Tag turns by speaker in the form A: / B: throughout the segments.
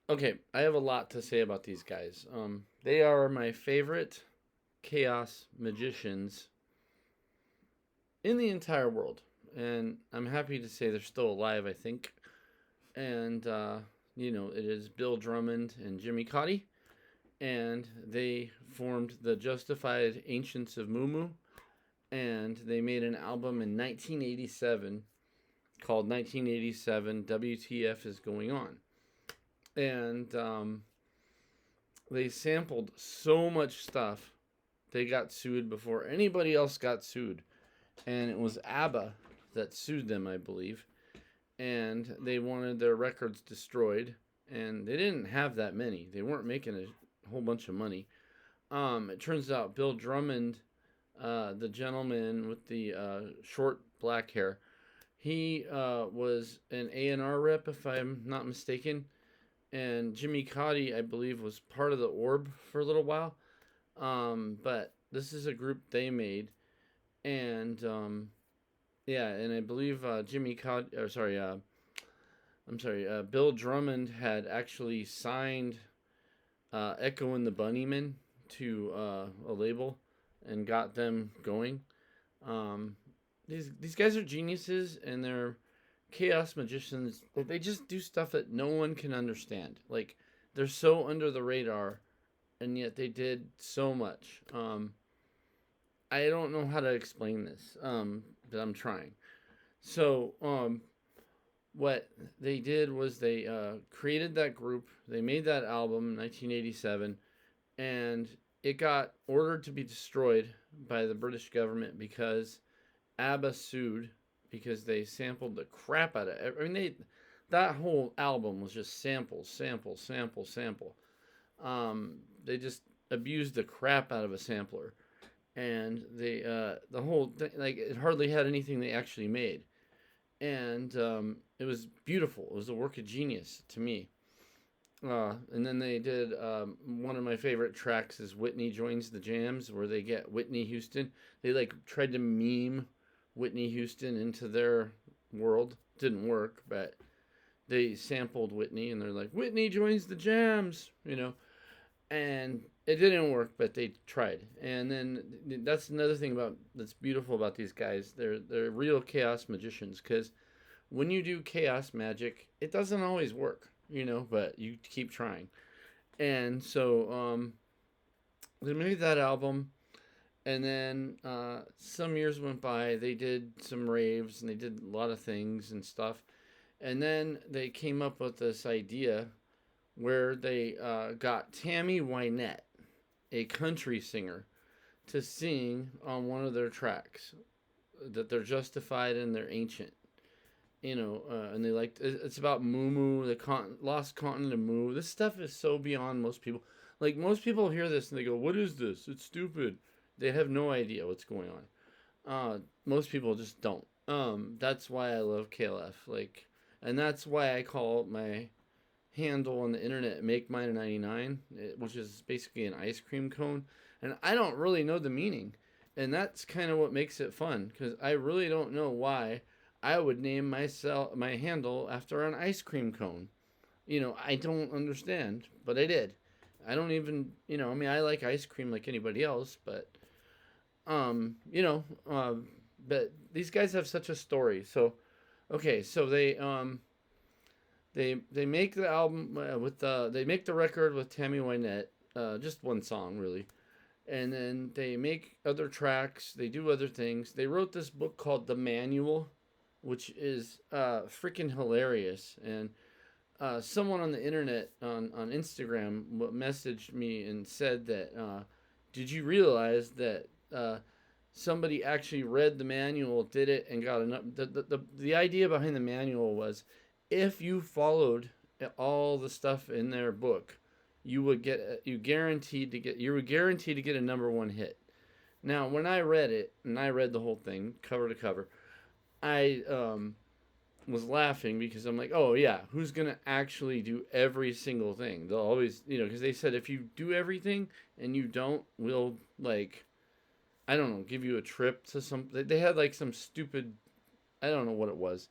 A: Okay, I have a lot to say about these guys. They are my favorite chaos magicians in the entire world, and I'm happy to say they're still alive. I think, and it is Bill Drummond and Jimmy Cotty, and they formed the Justified Ancients of Mumu, and they made an album in 1987 called 1987 WTF is Going On, and they sampled so much stuff they got sued before anybody else got sued. And it was ABBA that sued them, I believe. And they wanted their records destroyed. And they didn't have that many. They weren't making a whole bunch of money. It turns out Bill Drummond, the gentleman with the short black hair, he was an A&R rep, if I'm not mistaken. And Jimmy Cotty, I believe, was part of the Orb for a little while. But this is a group they made, and yeah, and I believe Bill Drummond had actually signed Echo and the Bunnymen to a label and got them going. Um, these guys are geniuses, and they're chaos magicians. They just do stuff that no one can understand. Like they're so under the radar, and yet they did so much. I don't know how to explain this, but I'm trying. So, what they did was they created that group. They made that album in 1987, and it got ordered to be destroyed by the British government because ABBA sued because they sampled the crap out of it. I mean, that whole album was just sample, sample, sample, sample. They just abused the crap out of a sampler, and the whole thing, like it hardly had anything they actually made, and it was beautiful. It was a work of genius to me. And then they did one of my favorite tracks is Whitney Joins the Jams, where they get Whitney Houston. They like tried to meme Whitney Houston into their world. Didn't work, but they sampled Whitney, and they're like Whitney joins the jams, and it didn't work, but they tried. And then that's another thing about that's beautiful about these guys. They're real chaos magicians because when you do chaos magic, it doesn't always work, but you keep trying. And so they made that album, and then some years went by. They did some raves and they did a lot of things and stuff. And then they came up with this idea where they got Tammy Wynette, a country singer, to sing on one of their tracks that they're justified and they're ancient. And they like it's about Mumu, the lost continent of Mu. This stuff is so beyond most people. Like most people hear this and they go, "What is this? It's stupid." They have no idea what's going on. Most people just don't. That's why I love KLF. And that's why I call my handle on the internet "Make Mine a 99," which is basically an ice cream cone. And I don't really know the meaning, and that's kind of what makes it fun because I really don't know why I would name my handle after an ice cream cone. I don't understand, but I did. I don't even, I mean, I like ice cream like anybody else, but um, you know, but these guys have such a story. So, okay, so they make the album they make the record with Tammy Wynette, just one song really, and then they make other tracks. They do other things. They wrote this book called The Manual, which is freaking hilarious. And someone on the internet on Instagram messaged me and said that did you realize that somebody actually read the manual, did it, and got enough. The idea behind the manual was if you followed all the stuff in their book, you would get you were guaranteed to get a number one hit. Now, when I read it, and I read the whole thing cover to cover, I was laughing because I'm like, oh yeah, who's gonna actually do every single thing? They'll always, because they said if you do everything and you don't, we'll like, I don't know, give you a trip to some. They had like some stupid, I don't know what it was.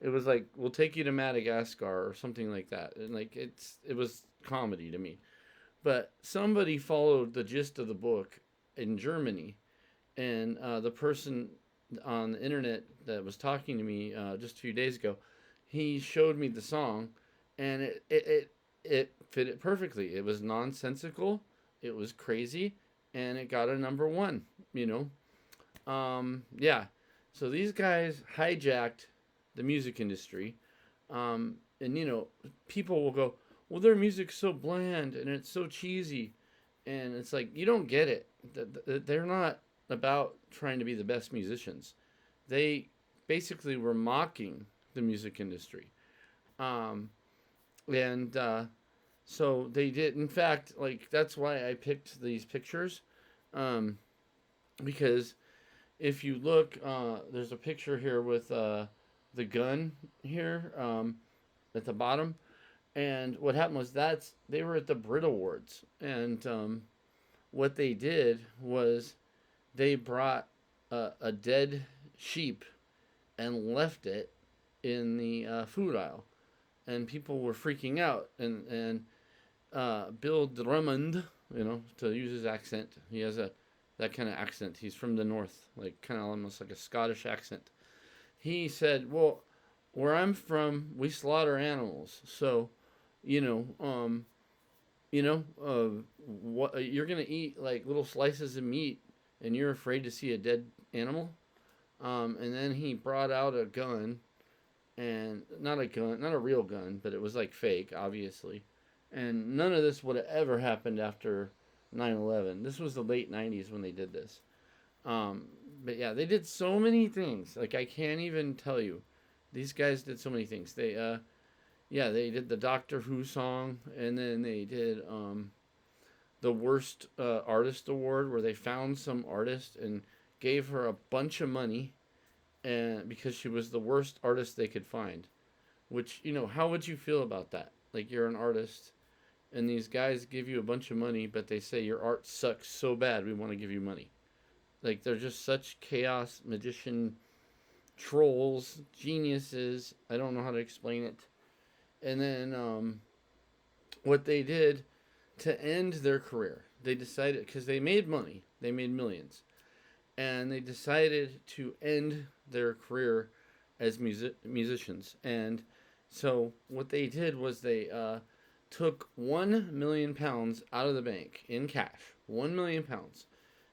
A: It was like, we'll take you to Madagascar or something like that, and like it was comedy to me. But somebody followed the gist of the book in Germany, and the person on the internet that was talking to me just a few days ago, he showed me the song, and it fit it perfectly. It was nonsensical, it was crazy, and it got a number one. You yeah. So these guys hijacked the music industry, and people will go, "Well, their music's so bland and it's so cheesy," and it's like, you don't get it. They're not about trying to be the best musicians. They basically were mocking the music industry, um, and so they did. In fact, like, that's why I picked these pictures, um, because if you look, there's a picture here with the gun here, at the bottom. And what happened was, they were at the Brit Awards, and what they did was they brought a dead sheep and left it in the food aisle, and people were freaking out. And Bill Drummond, to use his accent, he has a that kind of accent. He's from the north, like kind of almost like a Scottish accent. He said, "Well, where I'm from, we slaughter animals, so you know, um, what you're gonna eat, like little slices of meat, and you're afraid to see a dead animal." And then he brought out a gun, and not a gun, not a real gun, but it was like fake, obviously. And none of this would have ever happened after 9/11. This was the late 90s when they did this. Um, but yeah, they did so many things. Like, I can't even tell you. These guys did so many things. Yeah, they did the Doctor Who song, and then they did the worst artist award, where they found some artist and gave her a bunch of money, and because she was the worst artist they could find. Which, how would you feel about that? Like, you're an artist, and these guys give you a bunch of money, but they say your art sucks so bad, we want to give you money. Like, they're just such chaos magician trolls, geniuses. I don't know how to explain it. And then what they did to end their career, they decided, because they made money, they made millions, and they decided to end their career as musicians. And so what they did was they took £1 million out of the bank in cash. £1 million.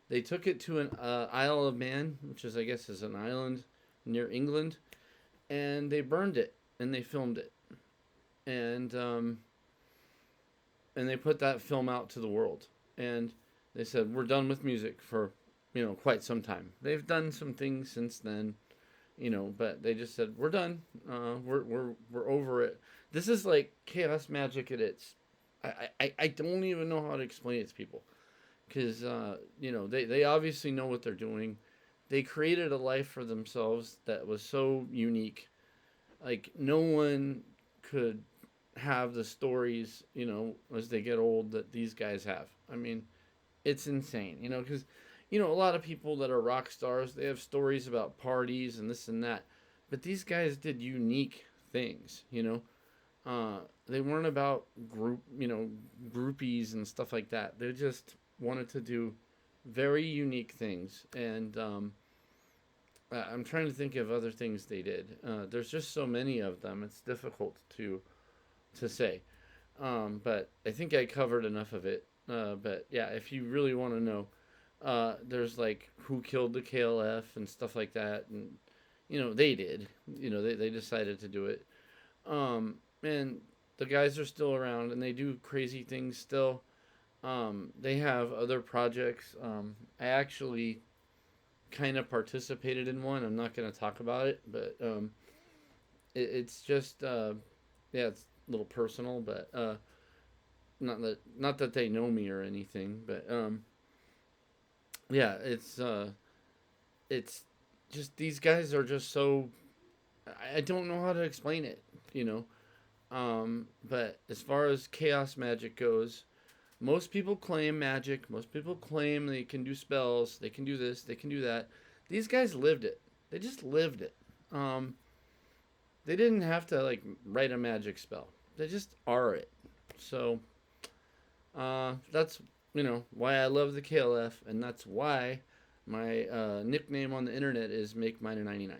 A: They took it to an Isle of Man, which is, I guess, is an island near England, and they burned it, and they filmed it, and they put that film out to the world. And they said, we're done with music for quite some time. They've done some things since then, but they just said, we're done. We're over it. This is like chaos magic at its. I don't even know how to explain it to people, because they obviously know what they're doing. They created a life for themselves that was so unique. Like, no one could have the stories, as they get old, that these guys have. I mean, it's insane, because, a lot of people that are rock stars, they have stories about parties and this and that. But these guys did unique things, they weren't about groupies and stuff like that. They just wanted to do very unique things. And I'm trying to think of other things they did. There's just so many of them. It's difficult to say. But I think I covered enough of it. But yeah, if you really want to know, there's like who killed the KLF and stuff like that. And, they did. They decided to do it. And the guys are still around, and they do crazy things still. They have other projects. I actually kind of participated in one. I'm not going to talk about it, but it's just yeah, it's a little personal, but not that they know me or anything, but yeah, it's just, these guys are just so, I don't know how to explain it, but as far as chaos magic goes, most people claim magic. Most people claim they can do spells. They can do this. They can do that. These guys lived it. They just lived it. They didn't have to like write a magic spell. They just are it. So that's why I love the KLF, and that's why my nickname on the internet is Make Mine a 99.